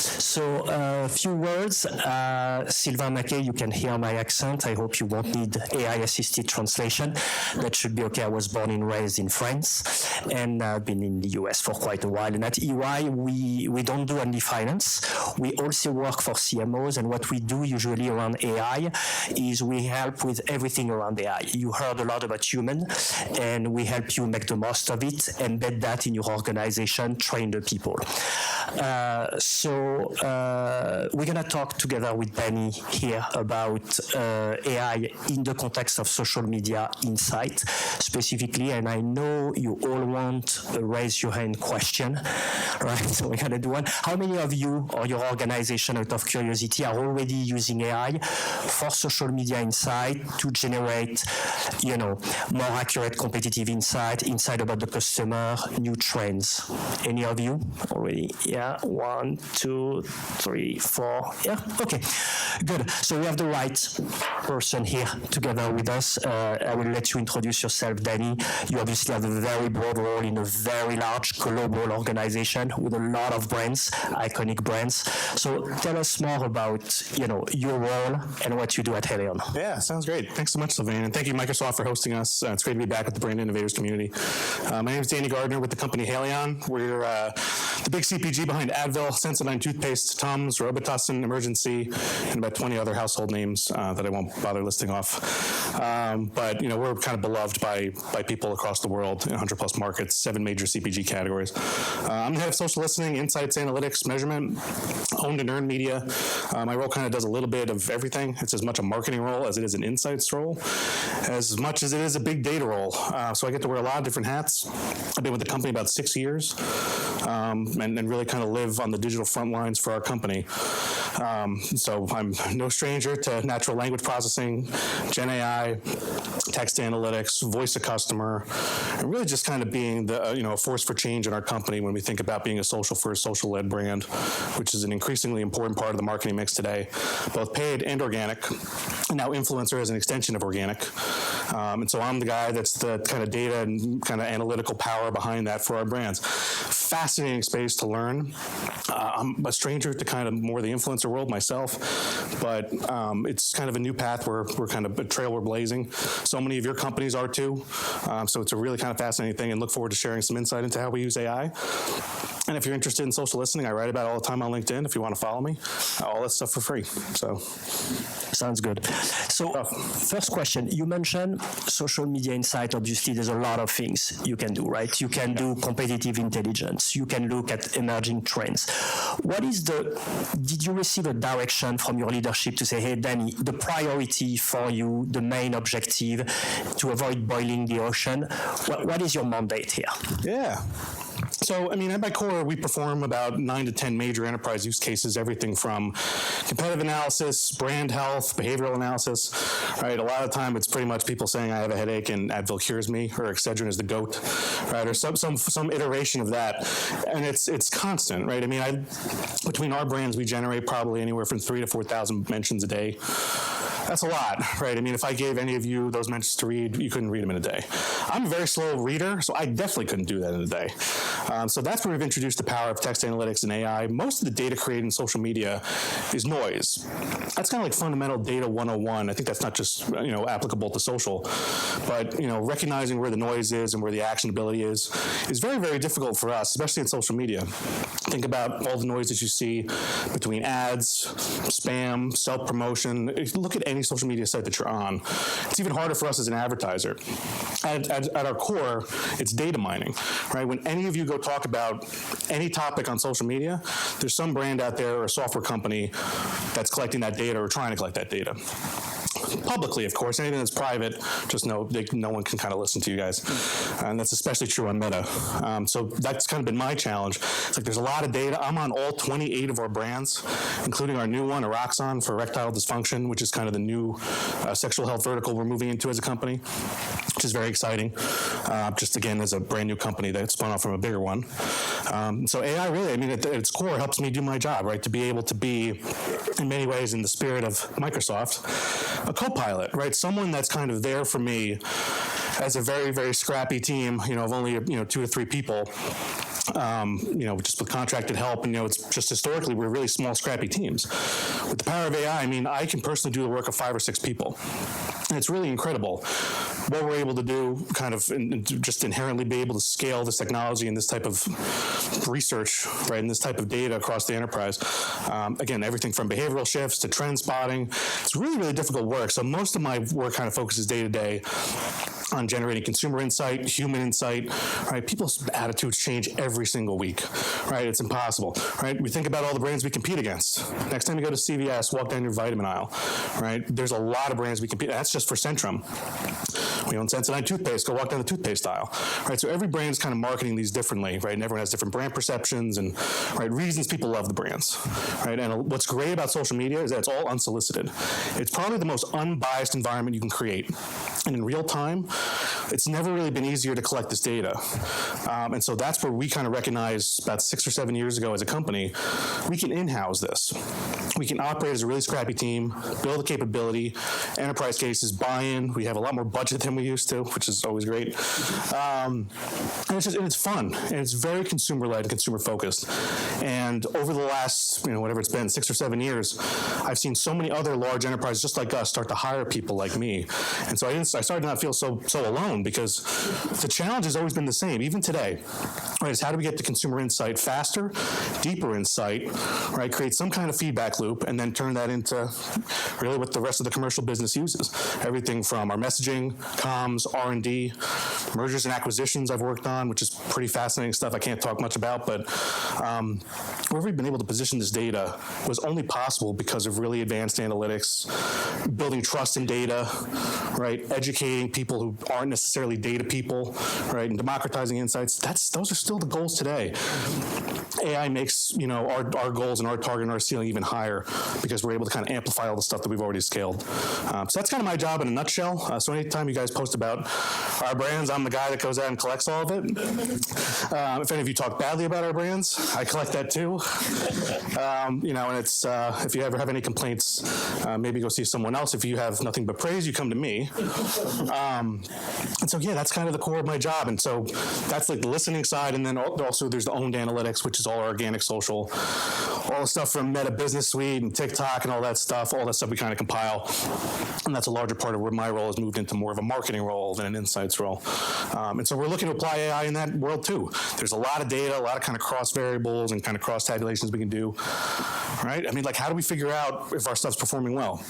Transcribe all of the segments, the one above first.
So a few words. Sylvain, Maquet, you can hear my accent. I hope you won't need AI-assisted translation. That should be okay. I was born and raised in France, and I've been in the US for quite a while. And at EY, we don't do only finance. We also work for CMOs, and what we do usually around AI is we help with everything around AI. You heard a lot about human, and we help you make the most of it, embed that in your organization, train the people. So we're going to talk together with Danny here about AI in the context of social media insight specifically, and I know you all want a raise your hand question, right? So we're going to do one. How many of you or your organization, out of curiosity, are already using AI for social media insight to generate, more accurate competitive insight about the customer, new trends? Any of you already? Yeah, 1, 2, 3, 4. Yeah, okay, good. So we have the right person here together with us. I will let you introduce yourself, Danny. You obviously have a very broad role in a very large global organization with a lot of brands, iconic brands. So tell us more about, your role and what you do at Haleon. Yeah, sounds great. Thanks so much, Sylvain, and thank you, Microsoft, for hosting us. It's great to be back with the Brand Innovators community. My name is Danny Gardner with the company Haleon. We're the big CPG behind Advil, Sensodyne toothpaste, Tums, Robitussin, Emergency, and about 20 other household names that I won't bother listing off. But we're kind of beloved by people across the world in 100 plus markets, 7 major CPG categories. I'm the head of social listening, insights, analytics, measurement, owned and earned media. My role kind of does a little bit of everything. It's as much a marketing role as it is an insights role, as much as it is a big data role. So I get to wear a lot of different hats. I've been with the company about 6 years, and really kind of live on the digital front lines for our company. So I'm no stranger to natural language processing, Gen AI, text analytics, voice of customer, and really just kind of being the a force for change in our company when we think about being a social-first, social-led brand, which is an increasingly important part of the marketing mix today, both paid and organic. And now influencer is an extension of organic. And so I'm the guy that's the kind of data and kind of analytical power behind that for our brands. Fascinating space to learn. I'm a stranger to kind of more the influencer world myself, but it's kind of a new path where we're kind of a trail we're blazing. So many of your companies are too. So it's a really kind of fascinating thing, and look forward to sharing some insight into how we use AI. And if you're interested in social listening, I write about it all the time on LinkedIn. If you want to follow me, all that stuff for free. So sounds good. So first question, you mentioned social media insight. Obviously, there's a lot of things you can do, right? You can do competitive intelligence. You can look at emerging trends. Did you receive a direction from your leadership to say, hey, Danny, the priority for you, the main objective to avoid boiling the ocean, what is your mandate here? Yeah. So, at my core, we perform about 9 to 10 major enterprise use cases, everything from competitive analysis, brand health, behavioral analysis, right? A lot of the time, it's pretty much people saying I have a headache and Advil cures me, or Excedrin is the GOAT, right? Or some iteration of that. And it's constant, right? Between our brands, we generate probably anywhere from 3,000 to 4,000 mentions a day. That's a lot, right? If I gave any of you those mentions to read, you couldn't read them in a day. I'm a very slow reader, so I definitely couldn't do that in a day. So that's where we've introduced the power of text analytics and AI. Most of the data created in social media is noise. That's kind of like fundamental data 101. I think that's not just applicable to social, but recognizing where the noise is and where the actionability is very, very difficult for us, especially in social media. Think about all the noise that you see between ads, spam, self-promotion. Look at any social media site that you're on. It's even harder for us as an advertiser. At our core, it's data mining, right? When any of you go talk about any topic on social media, there's some brand out there or a software company that's collecting that data or trying to collect that data. Publicly, of course. Anything that's private, just know no one can kind of listen to you guys. And that's especially true on Meta. So that's kind of been my challenge. It's like there's a lot of data. I'm on all 28 of our brands, including our new one, Eroxon, for erectile dysfunction, which is kind of the new sexual health vertical we're moving into as a company, which is very exciting. Just again, as a brand new company that spun off from a bigger one. So AI really, at its core, helps me do my job, right? To be able to be, in many ways, in the spirit of Microsoft, a co-pilot, right? Someone that's kind of there for me as a very, very scrappy team, of only 2 or 3 people, just with contracted help, and it's just historically we're really small, scrappy teams. With the power of AI, I can personally do the work of 5 or 6 people, and it's really incredible what we're able to do, kind of, and just inherently be able to scale this technology and this type of research, right, and this type of data across the enterprise. Again, everything from behavioral shifts to trend spotting. It's really, really difficult work. So most of my work kind of focuses day to day on generating consumer insight, human insight, right? People's attitudes change every single week, right? It's impossible, right? We think about all the brands we compete against. Next time you go to CVS, walk down your vitamin aisle, right? There's a lot of brands we compete. That's just for Centrum. We own Sensodyne toothpaste. Go walk down the toothpaste aisle, right? So every brand is kind of marketing these differently, right? And everyone has different brand perceptions and, right, reasons people love the brands, right? And what's great about social media is that it's all unsolicited. It's probably the most unbiased environment you can create. And in real time, it's never really been easier to collect this data. And so that's where we kind of recognize about 6 or 7 years ago as a company, we can in-house this. We can operate as a really scrappy team, build the capability, enterprise cases, buy-in. We have a lot more budget than we used to, which is always great. And it's fun, and it's very consumer-led, consumer-focused. And over the last, whatever it's been, 6 or 7 years, I've seen so many other large enterprises just like us start to hire people like me. And so I started to not feel so alone, because the challenge has always been the same, even today. Right, is how do we get the consumer insight faster, deeper insight, right? Create some kind of feedback loop, and then turn that into really what the rest of the commercial business uses. Everything from our messaging, comms, R&D, mergers and acquisitions I've worked on, which is pretty fascinating stuff I can't talk much about, but where we've been able to position this data was only possible because of really advanced analytics, building trust in data, right? Educating people who aren't necessarily data people, right? And democratizing insights. Those are still the goals today. AI makes, our goals and our target and our ceiling even higher, because we're able to kind of amplify all the stuff that we've already scaled. So that's kind of my job in a nutshell. So anytime you guys post about our brands, I'm the guy that goes out and collects all of it. If any of you talk badly about our brands, I collect that too. And it's, if you ever have any complaints, maybe go see someone else. If you have nothing but praise, you come to me. And so, that's kind of the core of my job. And so that's like the listening side. And then also there's the owned analytics, which is all organic social, all the stuff from Meta Business Suite and TikTok and all that stuff we kind of compile. And that's a larger part of where my role has moved into more of a marketing role than an insights role. And so we're looking to apply AI in that world too. There's a lot of data, a lot of kind of cross variables and kind of cross tabulations we can do, right? How do we figure out if our stuff's performing well?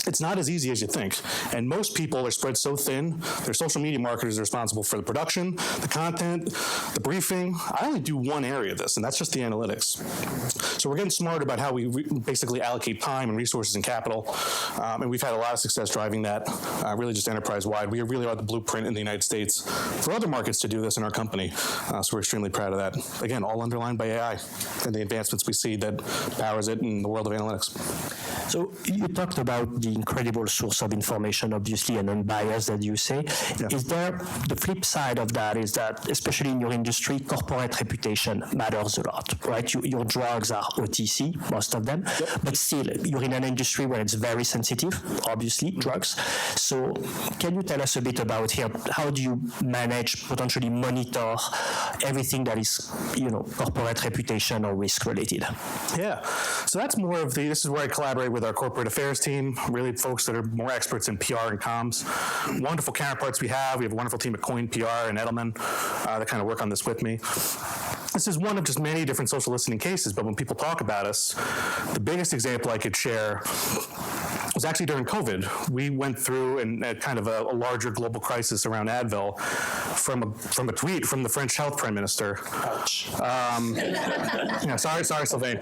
It's not as easy as you think. And most people are spread so thin, their social media marketers are responsible for the production, the content, the briefing. I only do one area of this, and that's just the analytics. So we're getting smarter about how we basically allocate time and resources and capital. And we've had a lot of success driving that, really just enterprise-wide. We really are the blueprint in the United States for other markets to do this in our company. So we're extremely proud of that. Again, all underlined by AI and the advancements we see that powers it in the world of analytics. So you talked about the incredible source of information, obviously, and unbiased, as you say. Yeah. Is there the flip side of that? Is that, especially in your industry, corporate reputation matters a lot, right? Your drugs are OTC, most of them, yep. But still, you're in an industry where it's very sensitive, obviously, drugs. So can you tell us a bit about here, how do you manage, potentially monitor everything that is, corporate reputation or risk related? Yeah, so that's more of this is where I collaborate with our corporate affairs team, really folks that are more experts in PR and comms. Wonderful counterparts we have. We have a wonderful team at Coin PR and Edelman that kind of work on this with me. This is one of just many different social listening cases, but when people talk about us, the biggest example I could share was actually during COVID. We went through kind of a larger global crisis around Advil from a tweet from the French health prime minister. Ouch. Sorry, Sylvain.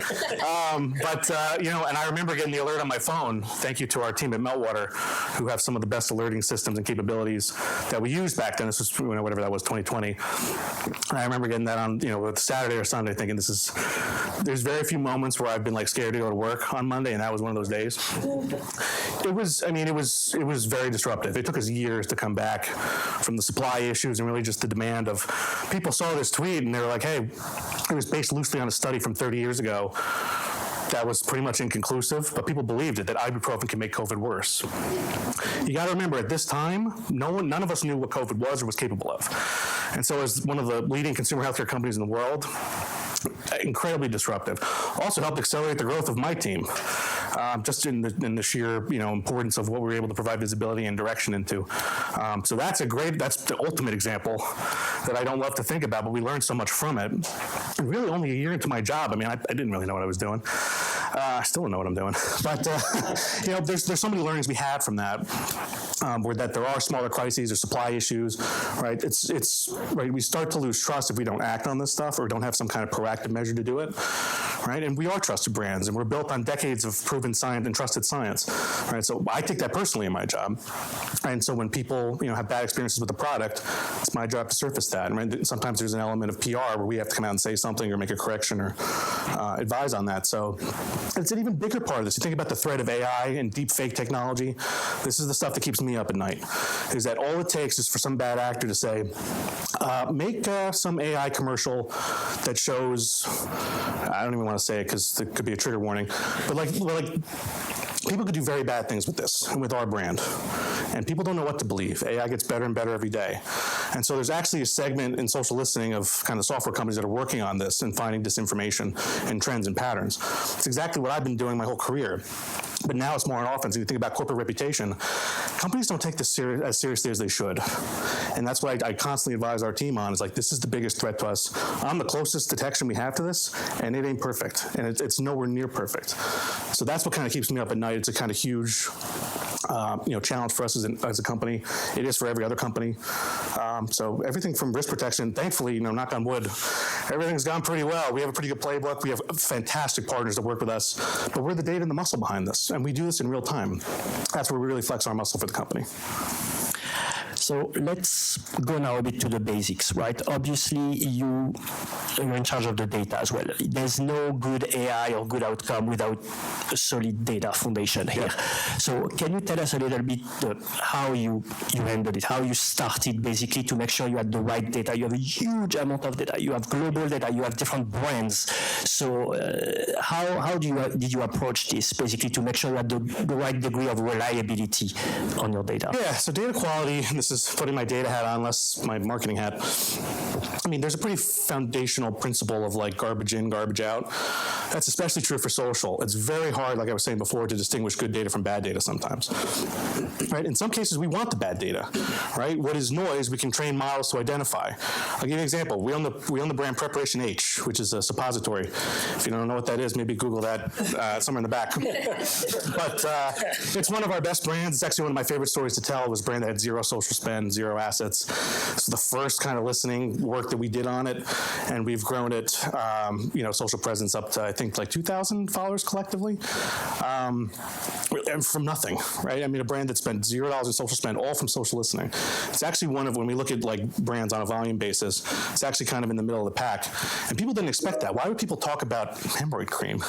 And I remember getting the alert on my phone. Thank you to our team at Meltwater, who have some of the best alerting systems and capabilities that we used back then. This was whatever that was, 2020. And I remember getting that on Saturday or Sunday, thinking there's very few moments where I've been scared to go to work on Monday, and that was one of those days. It was very disruptive. It took us years to come back from the supply issues and really just the demand of people saw this tweet and they were like, hey, it was based loosely on a study from 30 years ago that was pretty much inconclusive, but people believed it, that ibuprofen can make COVID worse. You got to remember, at this time, none of us knew what COVID was or was capable of. And so as one of the leading consumer healthcare companies in the world, incredibly disruptive. Also helped accelerate the growth of my team, just in the sheer importance of what we were able to provide visibility and direction into. So that's the ultimate example that I don't love to think about, but we learned so much from it. And really only a year into my job, I didn't really know what I was doing. I still don't know what I'm doing. But there's so many learnings we had from that, where that there are smaller crises or supply issues, right? It's right. We start to lose trust if we don't act on this stuff or don't have some kind of proactive measure to do it, right? And we are trusted brands, and we're built on decades of proven science and trusted science, right? So I take that personally in my job, and so when people have bad experiences with the product, it's my job to surface that. Right? Sometimes there's an element of PR where we have to come out and say something or make a correction or advise on that. So it's an even bigger part of this. You think about the threat of AI and deep fake technology. This is the stuff that keeps me up at night, is that all it takes is for some bad actor to say, make some AI commercial that shows, I don't even want to say it because it could be a trigger warning, but like people could do very bad things with this and with our brand. And people don't know what to believe. AI gets better and better every day. And so there's actually a segment in social listening of kind of software companies that are working on this and finding disinformation and trends and patterns. It's exactly what I've been doing my whole career. But now it's more on offense. If you think about corporate reputation, companies don't take this as seriously as they should. And that's what I constantly advise our team on, is like, this is the biggest threat to us. I'm the closest detection we have to this, and it ain't perfect. And it's nowhere near perfect. So that's what kind of keeps me up at night. It's a kind of huge challenge for us as a company. It is for every other company. So everything from risk protection, thankfully, knock on wood, everything's gone pretty well. We have a pretty good playbook. We have fantastic partners that work with us, but we're the data and the muscle behind this, and we do this in real time. That's where we really flex our muscle for the company. So let's go now a bit to the basics, right? Obviously, you're in charge of the data as well. There's no good AI or good outcome without a solid data foundation here. Yeah. So can you tell us a little bit how you handled it, how you started basically to make sure you had the right data? You have a huge amount of data. You have global data. You have different brands. So how did you approach this basically to make sure you had the right degree of reliability on your data? Yeah, so data quality, this is putting my data hat on, less my marketing hat. There's a pretty foundational principle of like garbage in, garbage out. That's especially true for social. It's very hard, like I was saying before, to distinguish good data from bad data sometimes. Right? In some cases, we want the bad data. Right? What is noise, we can train models to identify. I'll give you an example. We own the brand Preparation H, which is a suppository. If you don't know what that is, maybe Google that somewhere in the back. But it's one of our best brands. It's actually one of my favorite stories to tell. It was a brand that had zero social spend, zero assets. It's the first kind of listening work that we did on it, and we've grown it, social presence up to, I think, like 2,000 followers collectively, and from nothing, right? A brand that spent $0 in social spend, all from social listening. It's actually one of, when we look at like brands on a volume basis, it's actually kind of in the middle of the pack, and people didn't expect that. Why would people talk about hemorrhoid cream?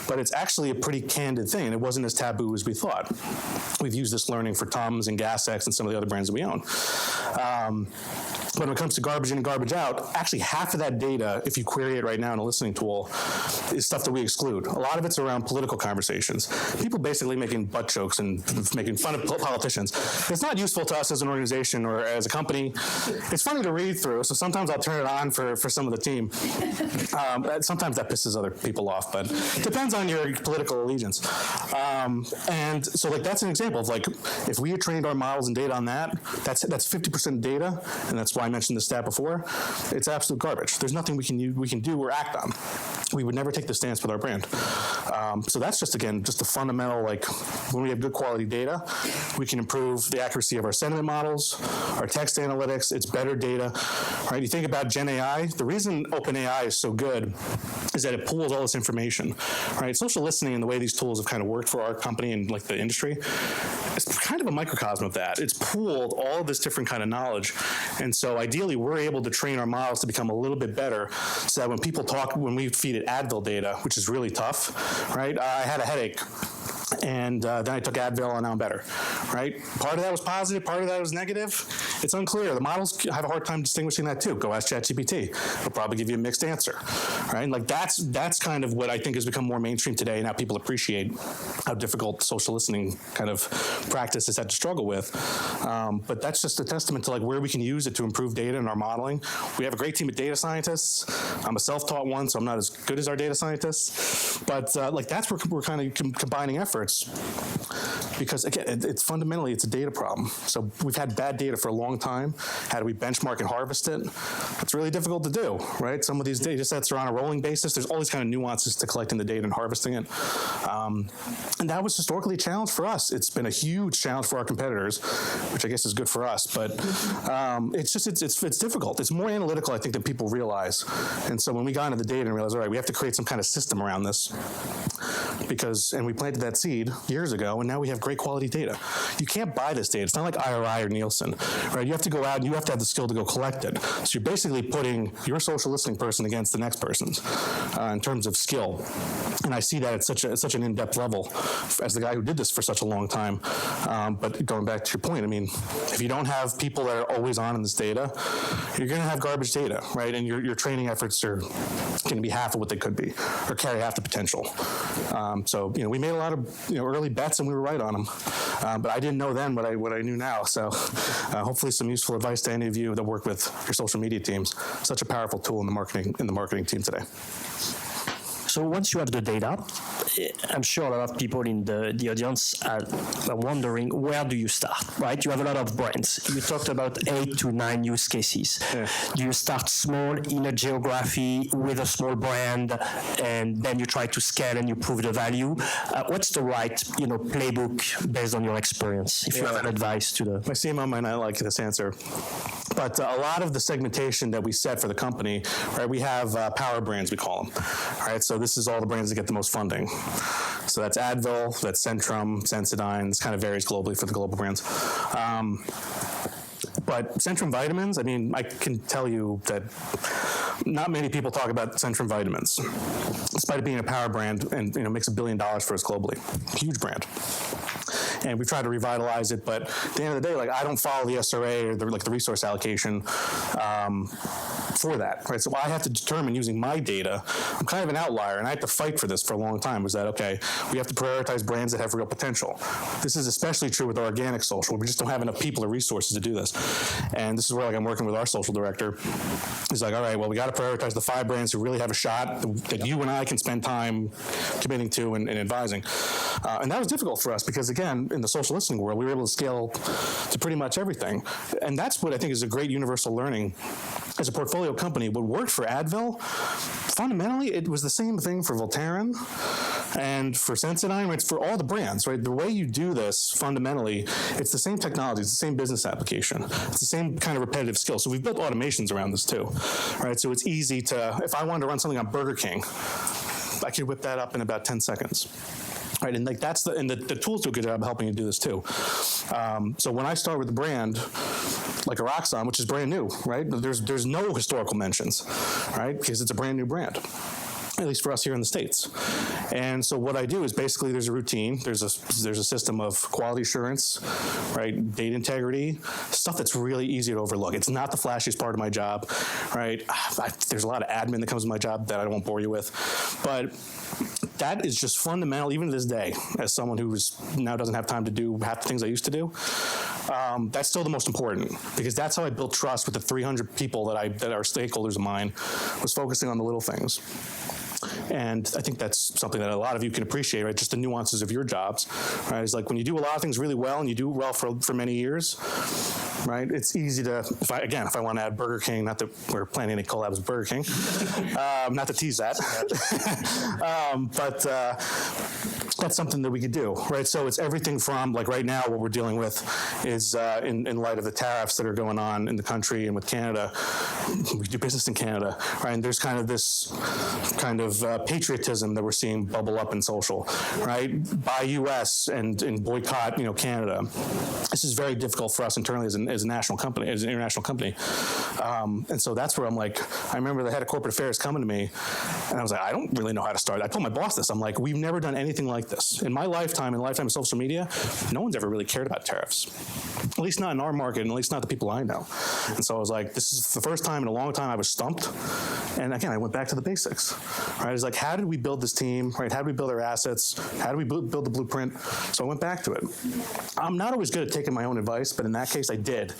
But it's actually a pretty candid thing, and it wasn't as taboo as we thought. We've used this learning for Tums and GasX and some of the other brands that we own. When it comes to garbage in and garbage out, actually half of that data, if you query it right now in a listening tool, is stuff that we exclude. A lot of it's around political conversations. People basically making butt jokes and making fun of politicians. It's not useful to us as an organization or as a company. It's funny to read through, so sometimes I'll turn it on for some of the team. Sometimes that pisses other people off, but it depends on your political allegiance. And so that's an example of if we had trained our models and data on that, that's 50% data, and that's why I mentioned this stat before. It's absolute garbage. There's nothing we can do or act on. We would never take the stance with our brand. So that's just a fundamental, when we have good quality data, we can improve the accuracy of our sentiment models, our text analytics. It's better data, right? You think about Gen AI, the reason OpenAI is so good is that it pools all this information, right? Social listening and the way these tools have kind of worked for our company and the industry, it's kind of a microcosm of that. It's pooled all of this different kind of knowledge. And so ideally, we're able to train our models to become a little bit better so that when people talk, when we feed it Advil data, which is really tough, right? I had a headache. And then I took Advil, and now I'm better, right? Part of that was positive, part of that was negative. it's unclear. The models have a hard time distinguishing that too. Go ask ChatGPT. It'll probably give you a mixed answer, right? And like that's kind of what I think has become more mainstream today. Now people appreciate how difficult social listening kind of practice has had to struggle with. But that's just a testament to like where we can use it to improve data in our modeling. We have a great team of data scientists. I'm a self-taught one, so I'm not as good as our data scientists. But like that's where we're kind of combining efforts, because again, it's fundamentally it's a data problem. So we've had bad data for a long time. How do we benchmark and harvest it? It's really difficult to do, right? Some of these data sets are on a rolling basis. There's all these kind of nuances to collecting the data and harvesting it. And that was historically a challenge for us. It's been a huge challenge for our competitors, which I guess is good for us. But it's difficult. It's more analytical, I think, than people realize. And so when we got into the data and realized, all right, we have to create some kind of system around this, and we planted that seed years ago, and now we have great quality data. You can't buy this data. It's not like IRI or Nielsen, right? You have to go out and you have to have the skill to go collect it. So you're basically putting your social listening person against the next person's in terms of skill. And I see that at such an in-depth level as the guy who did this for such a long time. But going back to your point, I mean, if you don't have people that are always on in this data, you're going to have garbage data, right? And your training efforts are going to be half of what they could be, or carry half the potential. So we made a lot of early bets, and we were right on them. But I didn't know then what I knew now. So hopefully, some useful advice to any of you that work with your social media teams. Such a powerful tool in the marketing team today. So once you have the data, I'm sure a lot of people in the audience are wondering, where do you start, right? You have a lot of brands. You talked about 8 to 9 use cases. Yeah. Do you start small in a geography with a small brand, and then you try to scale and you prove the value? What's the right playbook based on your experience, if you have an advice to the... My CMO might not like this answer. But a lot of the segmentation that we set for the company, right, we have power brands, we call them, right? So this is all the brands that get the most funding. So that's Advil, that's Centrum, Sensodyne. This kind of varies globally for the global brands. But Centrum Vitamins, I mean, I can tell you that not many people talk about Centrum Vitamins, despite it being a power brand and makes $1 billion for us globally. Huge brand. And we've tried to revitalize it, but at the end of the day, like, I don't follow the SRA or the resource allocation for that, right? So I have to determine using my data. I'm kind of an outlier, and I had to fight for this for a long time. Was that, okay, we have to prioritize brands that have real potential. This is especially true with organic social. We just don't have enough people or resources to do this. And this is where, like, I'm working with our social director. He's like, all right, well, we got to prioritize the 5 brands who really have a shot that you and I can spend time committing to and advising. And that was difficult for us because, again, in the social listening world, we were able to scale to pretty much everything. And that's what I think is a great universal learning as a portfolio company. What worked for Advil, fundamentally, it was the same thing for Voltaren and for Sensodyne. It's for all the brands, right? The way you do this, fundamentally, it's the same technology, it's the same business application, it's the same kind of repetitive skill. So we've built automations around this too, right? So it's easy to, if I wanted to run something on Burger King, I could whip that up in about 10 seconds. Right, and like the tools do a good job of helping you do this too. So when I start with a brand like Eroxon, which is brand new, right? There's no historical mentions, right? Because it's a brand new brand, at least for us here in the States. And so what I do is basically there's a routine, there's a system of quality assurance, right? Data integrity, stuff that's really easy to overlook. It's not the flashiest part of my job, right? There's a lot of admin that comes with my job that I won't bore you with, but that is just fundamental, even to this day, as someone who now doesn't have time to do half the things I used to do. That's still the most important, because that's how I built trust with the 300 people that are stakeholders of mine, was focusing on the little things. And I think that's something that a lot of you can appreciate, right? Just the nuances of your jobs, right? It's like when you do a lot of things really well and you do it well for many years, right? It's easy to, if I want to add Burger King, not that we're planning any collabs with Burger King, not to tease that, but that's something that we could do, right? So it's everything from, like right now, what we're dealing with is in light of the tariffs that are going on in the country and with Canada, we do business in Canada, right? And there's kind of this kind of patriotism that we're seeing bubble up in social, right? Buy U.S. and boycott, Canada. This is very difficult for us internally as an as a national company, as an international company. And so that's where I'm like, I remember the head of corporate affairs coming to me, and I was like, I don't really know how to start. I told my boss this. I'm like, we've never done anything like this. In my lifetime, in the lifetime of social media, no one's ever really cared about tariffs. At least not in our market, and at least not the people I know. And so I was like, this is the first time in a long time I was stumped. And again, I went back to the basics, right? It's like, how did we build this team, right? How did we build our assets? How did we build the blueprint? So I went back to it. I'm not always good at taking my own advice, but in that case, I did.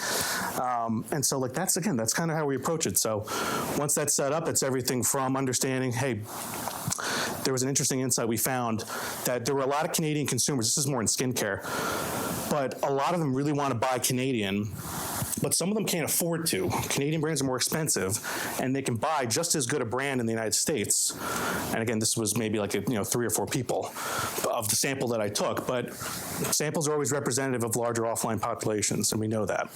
And so, like, that's kind of how we approach it. So once that's set up, it's everything from understanding, hey, there was an interesting insight we found that there were a lot of Canadian consumers. This is more in skincare, but a lot of them really want to buy Canadian, but some of them can't afford to. Canadian brands are more expensive, and they can buy just as good a brand in the United States. And again, this was maybe like 3 or 4 people of the sample that I took, but samples are always representative of larger offline populations, and we know that.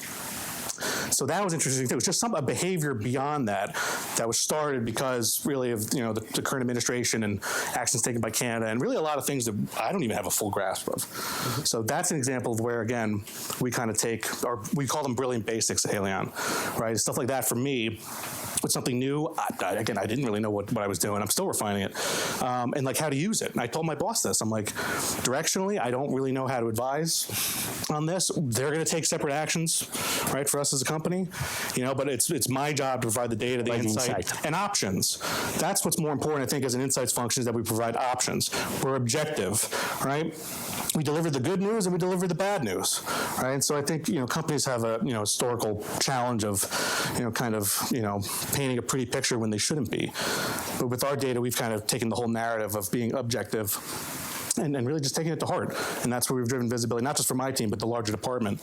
So that was interesting too. It was just a behavior beyond that was started because really of the current administration and actions taken by Canada, and really a lot of things that I don't even have a full grasp of. So that's an example of where, again, we kind of take, or we call them brilliant basics at Haleon, right? Stuff like that for me. With something new, again, I didn't really know what I was doing. I'm still refining it. And like how to use it. And I told my boss this. I'm like, directionally, I don't really know how to advise on this. They're going to take separate actions, right, for us as a company, but it's my job to provide the data, the insight, and options. That's what's more important, I think, as an insights function, is that we provide options. We're objective, right? We deliver the good news and we deliver the bad news, right? And so I think, companies have a, historical challenge of, painting a pretty picture when they shouldn't be. But with our data, we've kind of taken the whole narrative of being objective and really just taking it to heart. And that's where we've driven visibility, not just for my team, but the larger department.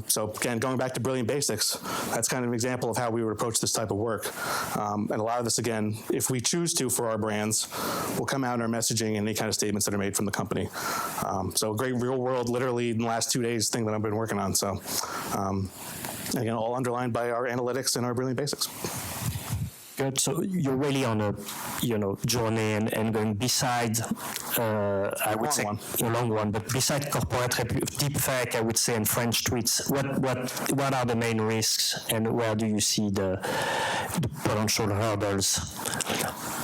So again, going back to brilliant basics, that's kind of an example of how we would approach this type of work. And a lot of this, again, if we choose to for our brands, will come out in our messaging and any kind of statements that are made from the company. So a great real world, literally in the last 2 days thing that I've been working on. So again, all underlined by our analytics and our brilliant basics. Good. So you're really on a, journey and going beside, I would say, a long one, but beside corporate deepfake, I would say, and French tweets, what are the main risks, and where do you see the potential hurdles?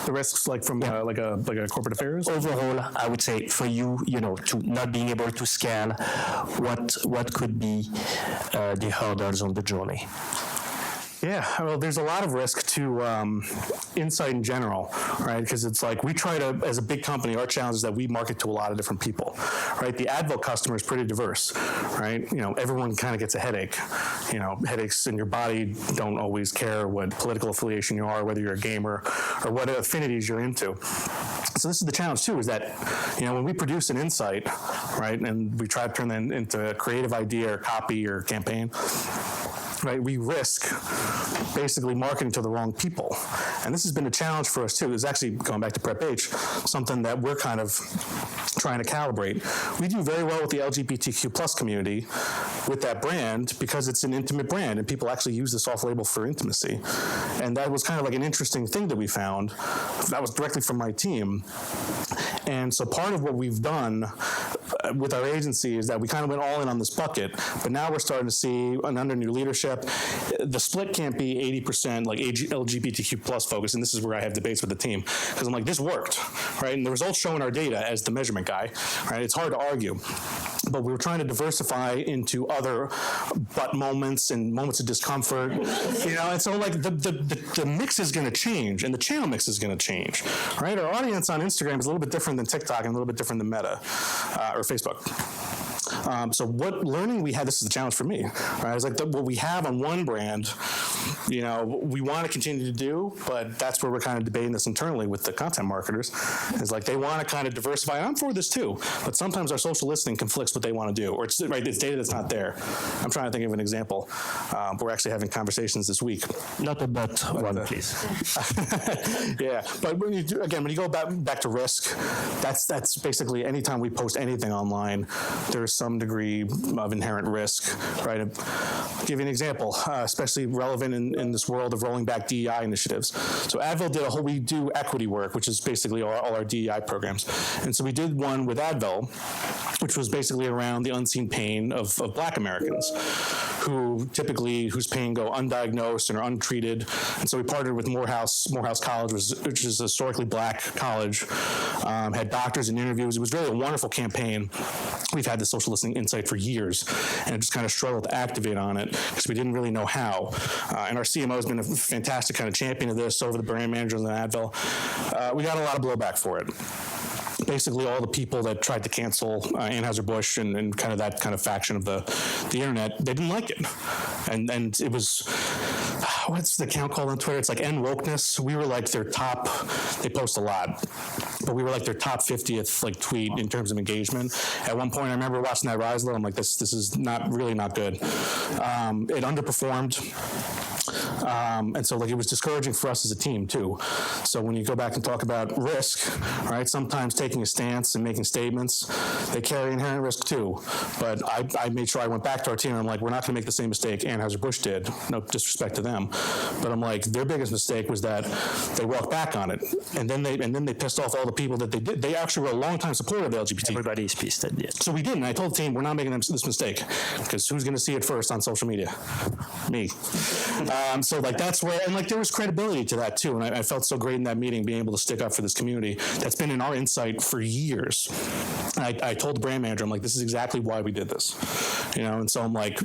The risks, like from like a corporate affairs. Overall, I would say for you, to not being able to scale, what could be the hurdles on the journey? Yeah, well, there's a lot of risk to insight in general, right? Because it's like we try to, as a big company, our challenge is that we market to a lot of different people, right? The Advil customer is pretty diverse, right? Everyone kind of gets a headache. Headaches in your body don't always care what political affiliation you are, whether you're a gamer, or what affinities you're into. So this is the challenge too, is that, when we produce an insight, right, and we try to turn that into a creative idea or copy or campaign, right, we risk basically marketing to the wrong people. And this has been a challenge for us too. It's actually, going back to Prep H, something that we're kind of trying to calibrate. We do very well with the LGBTQ plus community with that brand because it's an intimate brand and people actually use this off-label for intimacy. And that was kind of like an interesting thing that we found. That was directly from my team. And so part of what we've done with our agency is that we kind of went all in on this bucket, but now we're starting to see, under new leadership, the split can't be 80% like LGBTQ plus focus, and this is where I have debates with the team, because I'm like, this worked, right? And the results show in our data as the measurement guy, right? It's hard to argue. But we were trying to diversify into other butt moments and moments of discomfort, and so like the mix is going to change and the channel mix is going to change, right? Our audience on Instagram is a little bit different than TikTok and a little bit different than Meta or Facebook. So what learning we had, this is the challenge for me, right? It's like what we have on one brand, we want to continue to do, but that's where we're kind of debating this internally with the content marketers. It's like they want to kind of diversify, and I'm for this too, but sometimes our social listening conflicts what they want to do, or it's data that's not there. I'm trying to think of an example. We're actually having conversations this week. Not a but one, please. Yeah, but when you go back to risk, that's basically anytime we post anything online, there's some degree of inherent risk, right? I'll give you an example, especially relevant been in this world of rolling back DEI initiatives. So Advil we do equity work, which is basically all our DEI programs. And so we did one with Advil, which was basically around the unseen pain of Black Americans, whose pain go undiagnosed and are untreated. And so we partnered with Morehouse College, which is a historically Black college, had doctors and interviews. It was really a wonderful campaign. We've had the social listening insight for years, and it just kind of struggled to activate on it because we didn't really know how. And our CMO has been a fantastic kind of champion of this over the brand managers and Advil. We got a lot of blowback for it. Basically, all the people that tried to cancel Anheuser-Busch and kind of that kind of faction of the internet, they didn't like it. And it was, what's the account called on Twitter? It's like N Wokeness. We were like their top, they post a lot, but we were like their top 50th like tweet in terms of engagement. At one point, I remember watching that rise low. I'm like, this is not good. It underperformed. And so like it was discouraging for us as a team too. So when you go back and talk about risk, right, sometimes taking a stance and making statements, they carry inherent risk too. But I made sure I went back to our team and I'm like, we're not gonna make the same mistake Anheuser-Busch did, no disrespect to them. But I'm like, their biggest mistake was that they walked back on it. And then they pissed off all the people that they did. They actually were a long-time supporter of the LGBT. Everybody is pissed at it. So we didn't. I told the team, we're not making this mistake because who's gonna see it first on social media? Me. So like that's where, and like there was credibility to that too. And I felt so great in that meeting being able to stick up for this community that's been in our insight for years. And I told the brand manager, I'm like, this is exactly why we did this. You know, and so I'm like,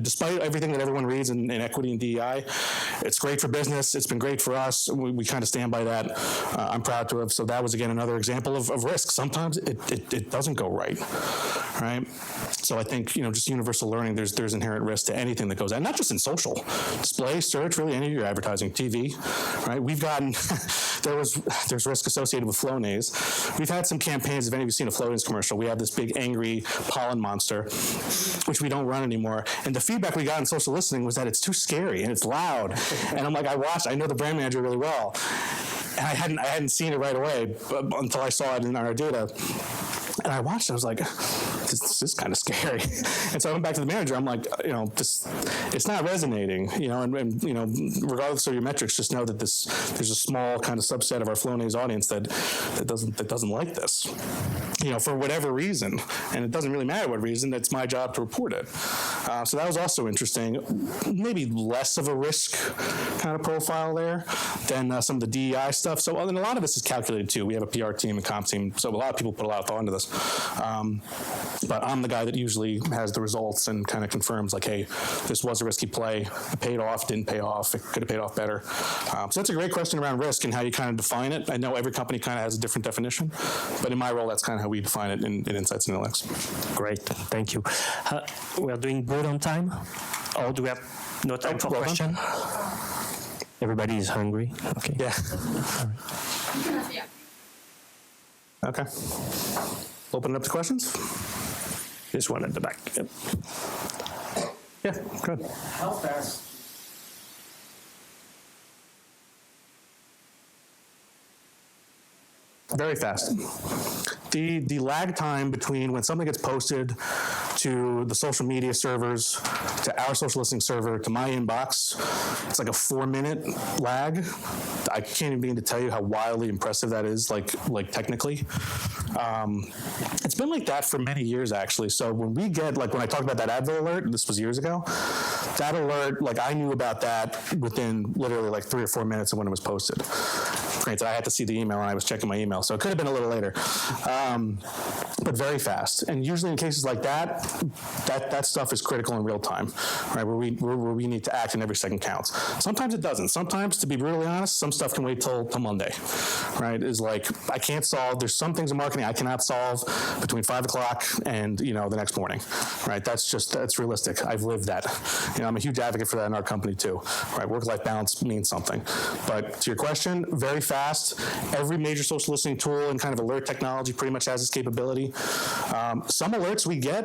despite everything that everyone reads in equity and DEI, it's great for business. It's been great for us. We kind of stand by that. I'm proud to have. So that was again another example of risk. Sometimes it doesn't go right. Right. So I think, you know, just universal learning, there's inherent risk to anything that goes out, not just in social, display, search, really any of your advertising, TV, right? We've gotten, there's risk associated with Flonase. We've had some campaigns, if any of you seen a Flonase commercial, we have this big angry pollen monster, which we don't run anymore. And the feedback we got in social listening was that it's too scary and it's loud. And I'm like, I know the brand manager really well. And I hadn't seen it right away until I saw it in our data. And I watched it, I was like, this is kind of scary. And so I went back to the manager, I'm like, you know, it's not resonating, you know, and you know, regardless of your metrics, just know that there's a small kind of subset of our Flonase audience that doesn't like this, you know, for whatever reason. And it doesn't really matter what reason, it's my job to report it. So that was also interesting. Maybe less of a risk kind of profile there than some of the DEI stuff. So and a lot of this is calculated too. We have a PR team and comp team, so a lot of people put a lot of thought into this. But I'm the guy that usually has the results and kind of confirms like, hey, this was a risky play. It paid off, didn't pay off. It could have paid off better. So that's a great question around risk and how you kind of define it. I know every company kind of has a different definition, but in my role, that's kind of how we define it in Insights and Analytics. Great, thank you. We're doing good on time? Or do we have no time for questions? Everybody is hungry? Okay. Yeah. Yeah. Okay. Open it up to questions. This one at the back. Yep. Yeah, good. How fast? Very fast. The lag time between when something gets posted to the social media servers, to our social listening server, to my inbox, it's like a 4-minute lag. I can't even begin to tell you how wildly impressive that is, like technically. It's been like that for many years, actually. So when we get, like when I talked about that Advil alert, this was years ago, that alert, like I knew about that within literally like 3 or 4 minutes of when it was posted. Granted, I had to see the email and I was checking my email, so it could have been a little later. But very fast. And usually in cases like that stuff is critical in real time, right? Where we need to act and every second counts. Sometimes it doesn't. Sometimes, to be brutally honest, some stuff can wait till Monday, right? Is like, I can't solve, there's some things in marketing I cannot solve between 5 o'clock and, you know, the next morning, right? That's realistic. I've lived that. You know, I'm a huge advocate for that in our company too, right? Work-life balance means something. But to your question, very fast. Every major social listening tool and kind of alert technology pretty much has this capability. Some alerts we get,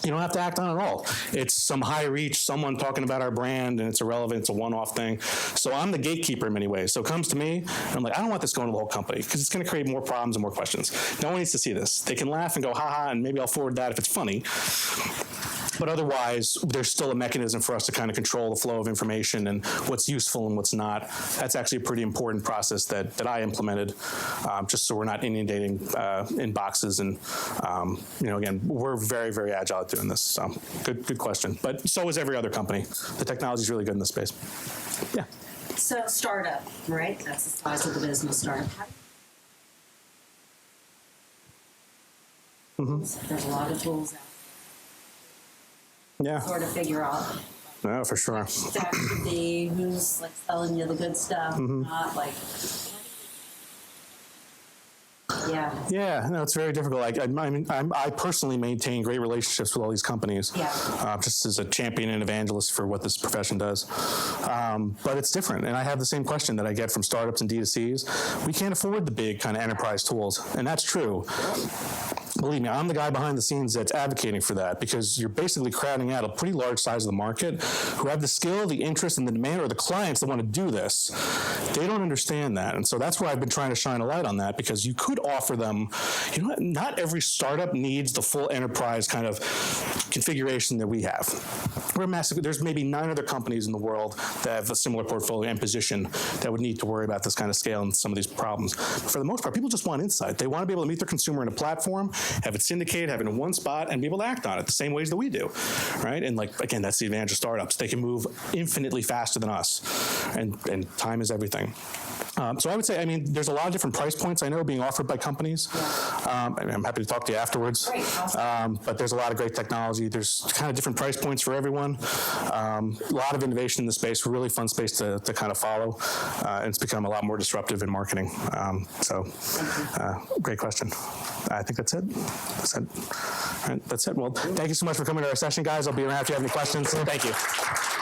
you don't have to act on at all. It's some high reach, someone talking about our brand, and it's irrelevant, it's a one-off thing. So I'm the gatekeeper in many ways. So it comes to me, and I'm like, I don't want this going to the whole company, because it's going to create more problems and more questions. No one needs to see this. They can laugh and go, ha-ha, and maybe I'll forward that if it's funny. But otherwise, there's still a mechanism for us to kind of control the flow of information and what's useful and what's not. That's actually a pretty important process that I implemented, just so we're not inundating inboxes. And again, we're very, very agile at doing this. So good question. But so is every other company. The technology is really good in this space. Yeah. So startup, right? That's the size of the business, startup. There's a lot of tools out Yeah. sort of figure out No, for sure. exactly who's like selling you the good stuff, not like. Yeah, no, it's very difficult. I personally maintain great relationships with all these companies, just as a champion and evangelist for what this profession does. But it's different, and I have the same question that I get from startups and D2Cs. We can't afford the big kind of enterprise tools, and that's true. Believe me, I'm the guy behind the scenes that's advocating for that, because you're basically crowding out a pretty large size of the market who have the skill, the interest, and the demand, or the clients that want to do this. They don't understand that. And so that's why I've been trying to shine a light on that, because you could offer them, not every startup needs the full enterprise kind of configuration that we have. We're massive. There's maybe 9 other companies in the world that have a similar portfolio and position that would need to worry about this kind of scale and some of these problems. But for the most part, people just want insight. They want to be able to meet their consumer in a platform, have it syndicated, have it in one spot, and be able to act on it the same ways that we do, right? And again, that's the advantage of startups. They can move infinitely faster than us, and time is everything. So I would say, there's a lot of different price points I know being offered by companies. I'm happy to talk to you afterwards. Great, awesome. But there's a lot of great technology. There's kind of different price points for everyone. A lot of innovation in the space, really fun space to kind of follow. And it's become a lot more disruptive in marketing. Great question. I think that's it. All right, that's it. Well, thank you so much for coming to our session, guys. I'll be around if you have any questions. Thank you.